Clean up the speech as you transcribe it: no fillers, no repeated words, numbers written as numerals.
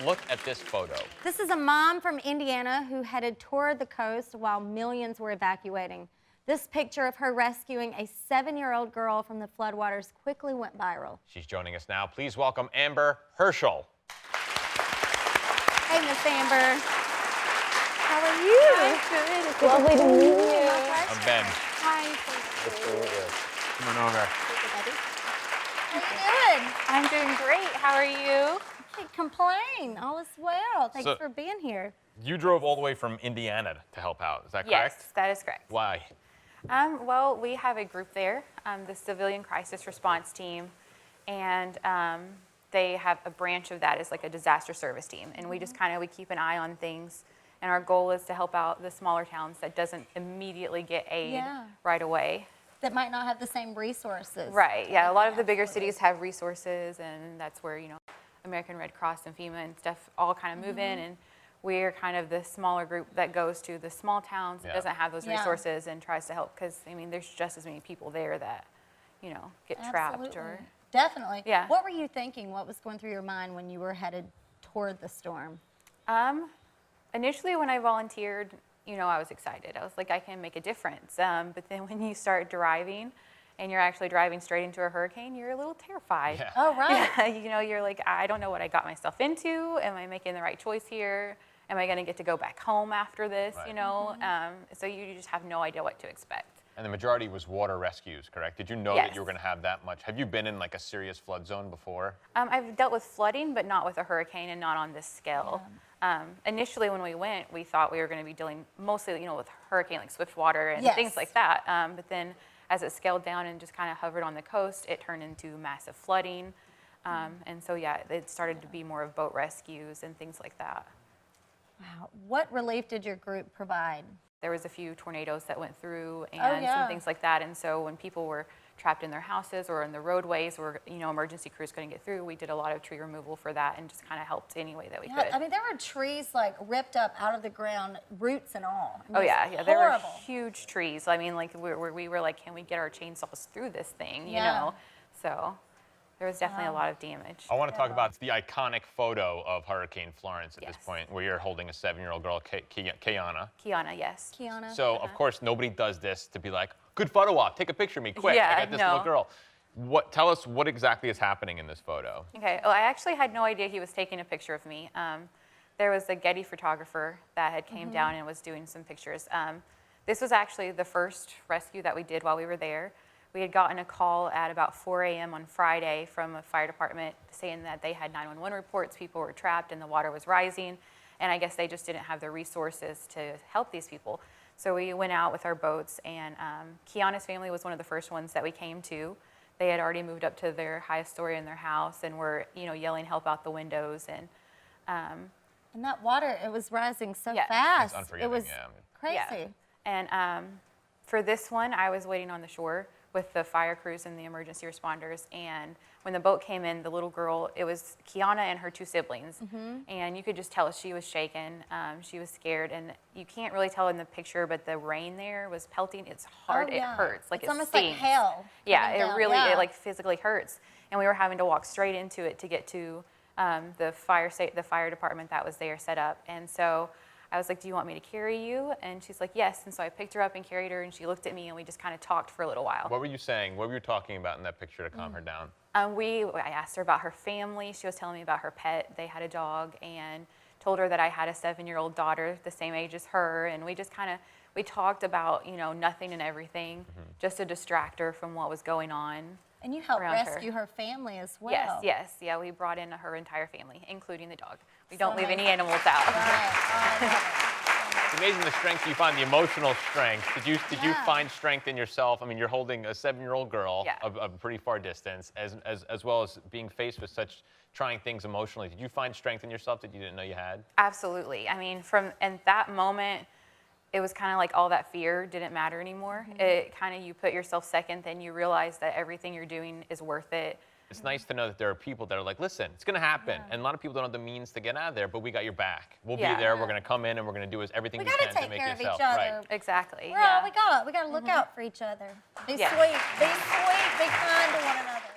look at this photo. This is a mom from Indiana who headed toward the coast while millions were evacuating. This picture of her rescuing a 7-year-old girl from the floodwaters quickly went viral. She's joining us now. Please welcome Amber Hersel. Hey, Miss Amber. How are you? I'm good. It's lovely to meet you. I'm Ben. Hi. Come on over. How you doing? I'm doing great. How are you? Can't complain. All is well. Thanks So- for being here. You drove all the way from Indiana to help out. Is that correct? Yes, that is correct. Why? Well, we have a group there, the Civilian Crisis Response Team, and they have a branch of that is like a disaster service team, and we just we keep an eye on things, and our goal is to help out the smaller towns that doesn't immediately get aid right away. That might not have the same resources. Right, yeah, a lot of the bigger cities have resources, and that's where, American Red Cross and FEMA and stuff all kind of move in, and we're kind of the smaller group that goes to the small towns that doesn't have those resources and tries to help, because, there's just as many people there that, get trapped or... Definitely. Yeah. What were you thinking? What was going through your mind when you were headed toward the storm? Initially, when I volunteered, I was excited. I was like, I can make a difference. But then when you start driving and you're actually driving straight into a hurricane, you're a little terrified. Yeah. Oh, right. Yeah, you're like, I don't know what I got myself into. Am I making the right choice here? Am I going to get to go back home after this? Right. So you just have no idea what to expect. And the majority was water rescues, correct? Did you know that you were going to have that much? Have you been in like a serious flood zone before? I've dealt with flooding, but not with a hurricane and not on this scale. Initially, when we went, we thought we were going to be dealing mostly, with hurricane, like swift water and things like that. But then as it scaled down and just kind of hovered on the coast, it turned into massive flooding. And so, it started to be more of boat rescues and things like that. Wow. What relief did your group provide? There was a few tornadoes that went through and some things like that. And so when people were trapped in their houses or in the roadways or, emergency crews couldn't get through, we did a lot of tree removal for that and just kind of helped any way that we could. There were trees like ripped up out of the ground, roots and all. There were huge trees. Like we were like, can we get our chainsaws through this thing, you know? So there was definitely a lot of damage. I want to talk about the iconic photo of Hurricane Florence at this point, where you're holding a 7-year-old girl, Kiana. Kiana, yes. Kiana. So, of course, nobody does this to be like, good photo op, take a picture of me, quick, I got this little girl. Tell us what exactly is happening in this photo. Okay, well, I actually had no idea he was taking a picture of me. There was a Getty photographer that had came down and was doing some pictures. This was actually the first rescue that we did while we were there. We had gotten a call at about 4 a.m. on Friday from a fire department saying that they had 911 reports, people were trapped and the water was rising, and I guess they just didn't have the resources to help these people. So we went out with our boats, and Kiana's family was one of the first ones that we came to. They had already moved up to their highest story in their house and were, yelling help out the windows. And that water, it was rising so fast. It's unforgiving, it was crazy. Yeah. And for this one, I was waiting on the shore with the fire crews and the emergency responders, and when the boat came in, the little girl, it was Kiana and her 2 siblings, and you could just tell she was shaken, she was scared, and you can't really tell in the picture, but the rain there was pelting. It's hard, it hurts, like it's it almost stings. like hail. Yeah, it really, it like physically hurts, and we were having to walk straight into it to get to the fire department that was there set up, and so I was like, do you want me to carry you? And she's like, yes. And so I picked her up and carried her, and she looked at me, and we just kind of talked for a little while. What were you saying? What were you talking about in that picture to calm her down? I asked her about her family. She was telling me about her pet. They had a dog, and told her that I had a 7-year-old daughter the same age as her. And we just we talked about, nothing and everything, just to distract her from what was going on. And you helped rescue her family as well. Yes. Yeah, we brought in her entire family, including the dog. We don't leave any animals out. It's amazing the strength you find, the emotional strength. Did you find strength in yourself? You're holding a 7-year-old girl of a pretty far distance, as well as being faced with such trying things emotionally. Did you find strength in yourself that you didn't know you had? Absolutely. From that moment, it was kind of like all that fear didn't matter anymore. It you put yourself second, then you realize that everything you're doing is worth it. It's nice to know that there are people that are like, listen, it's going to happen. And a lot of people don't have the means to get out of there, but we got your back. We'll be there. We're going to come in and we're going to do everything we can to make you yourself. Right. Exactly. We got to look out for each other. Be sweet. Be kind to one another.